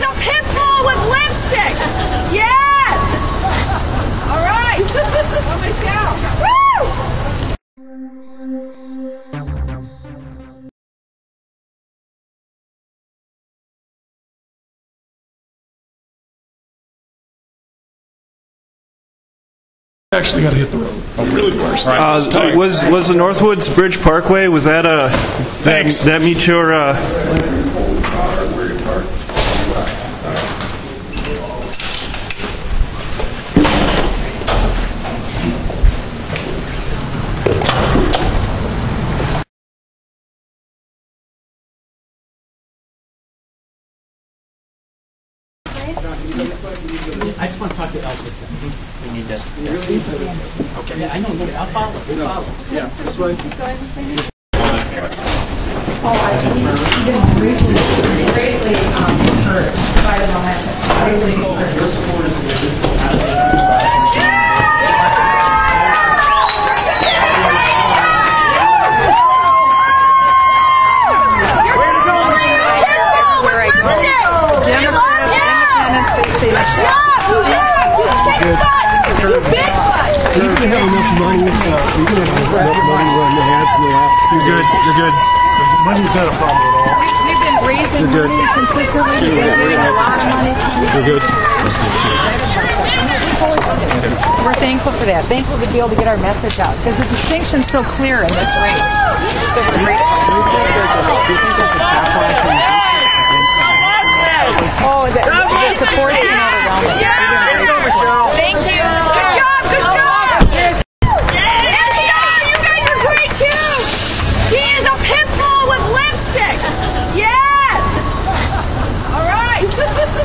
a pitbull with lipstick. Yes. All right. Oh, Michelle. Woo! Actually got to hit the road. Oh, really worse. Was the Northwoods Bridge Parkway, was that that meet your I just want to talk to Elwyn. We need this. Okay. Yeah, I know. I'll follow. We'll follow. Yeah, this way. She's been greatly encouraged by the momentum. Greatly encouraged. You can have enough money. You can have enough money when the ads go out. You're good. You're good. Money's not a problem at all. We've been raising money consistently. We've been getting a lot of money. You're good. We're thankful for that. Thankful to be able to get our message out because the distinction's so clear in this race. So we're grateful. Oh, the support is overwhelming. Thank you. Good job. Good job. And you guys are great too. She is a pitbull with lipstick. Yes. All right.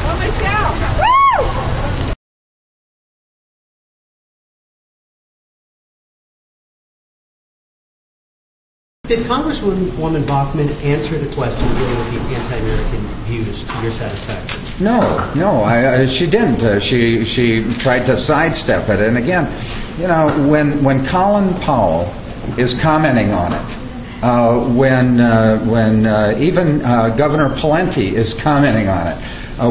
Oh, Michelle. Woo! Did Congresswoman Bachmann answer the question dealing with the anti-American views to your satisfaction? No, she didn't. She tried to sidestep it. And again, you know, when Colin Powell is commenting on it, when even Governor Pawlenty is commenting on it,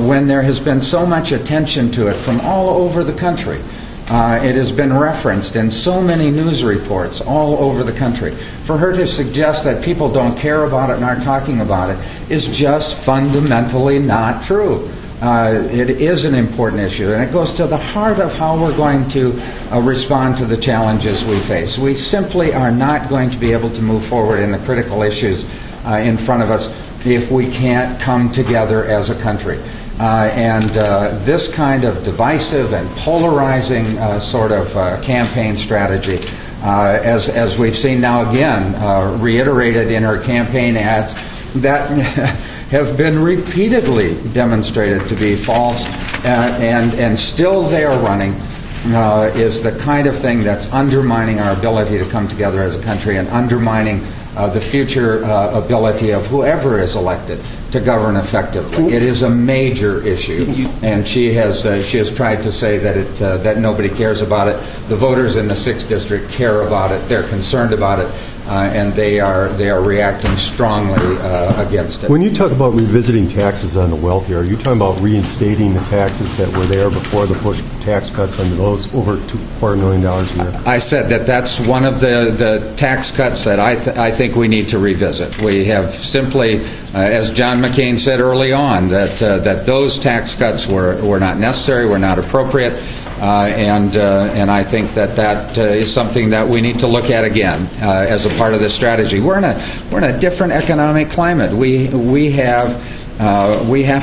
when there has been so much attention to it from all over the country, it has been referenced in so many news reports all over the country. For her to suggest that people don't care about it and aren't talking about it is just fundamentally not true. It is an important issue, and it goes to the heart of how we're going to respond to the challenges we face. We simply are not going to be able to move forward in the critical issues in front of us if we can't come together as a country. And this kind of divisive and polarizing sort of campaign strategy, as we've seen now again, reiterated in her campaign ads, that have been repeatedly demonstrated to be false, and still they are running, is the kind of thing that's undermining our ability to come together as a country and undermining the future ability of whoever is elected to govern effectively. It is a major issue, and she has tried to say that nobody cares about it. The voters in the 6th district care about it. They're concerned about it, and they are reacting strongly against it. When you talk about revisiting taxes on the wealthy, are you talking about reinstating the taxes that were there before the Bush tax cuts on those over $250,000 a year? I said that's one of the tax cuts that I think we need to revisit. We have simply, as John McCain said early on, that those tax cuts were not necessary, were not appropriate, and I think that is something that we need to look at again as a part of this strategy. We're in a different economic climate. We have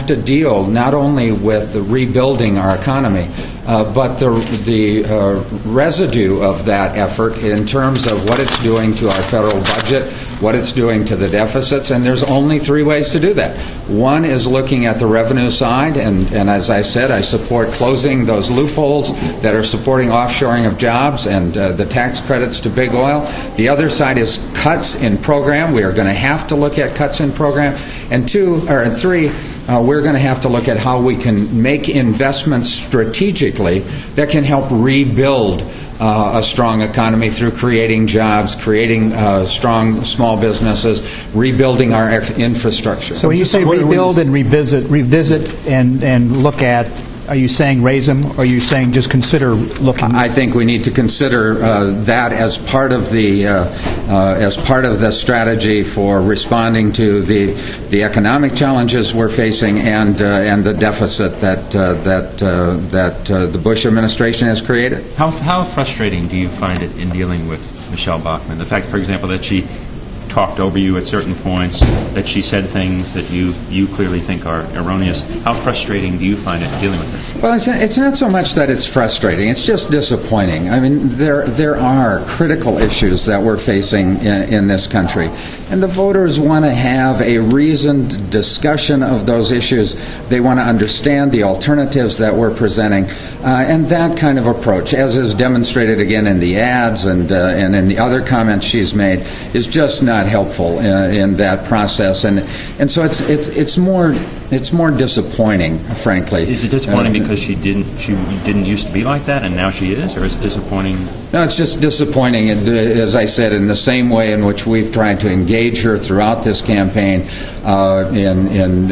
to deal not only with rebuilding our economy, but the residue of that effort in terms of what it's doing to our federal budget, what it's doing to the deficits, and there's only 3 ways to do that. One is looking at the revenue side, and as I said, I support closing those loopholes that are supporting offshoring of jobs and the tax credits to big oil. The other side is cuts in program. We are going to have to look at cuts in program. And 3, we're going to have to look at how we can make investments strategically that can help rebuild a strong economy through creating jobs, creating strong small businesses, rebuilding our infrastructure. So when you say rebuild and revisit and look at, are you saying raise them, or are you saying just consider looking? I think we need to consider that as part of the strategy for responding to the economic challenges we're facing and the deficit that the Bush administration has created. How frustrating do you find it in dealing with Michele Bachmann? The fact, for example, that she talked over you at certain points, that she said things that you clearly think are erroneous. How frustrating do you find it dealing with this? Well, it's not so much that it's frustrating. It's just disappointing. I mean, there are critical issues that we're facing in this country, and the voters want to have a reasoned discussion of those issues. They want to understand the alternatives that we're presenting, and that kind of approach, as is demonstrated again in the ads and in the other comments she's made, is just not helpful in that process, and so it's more disappointing, frankly. Is it disappointing because she didn't used to be like that, and now she is, or is it disappointing? No, it's just disappointing, as I said, in the same way in which we've tried to engage her throughout this campaign, in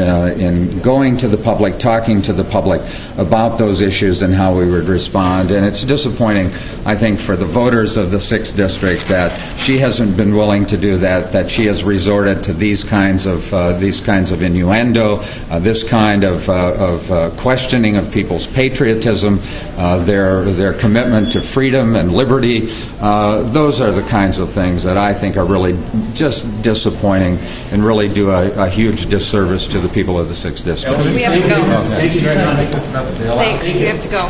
going to the public, talking to the public about those issues and how we would respond. And it's disappointing, I think, for the voters of the 6th District that she hasn't been willing to do that she has resorted to these kinds of innuendo, this kind of questioning of people's patriotism, their commitment to freedom and liberty. Those are the kinds of things that I think are really just disappointing and really do a huge disservice to the people of the 6th District. We have to go. Thank you very much. Thanks. We have to go.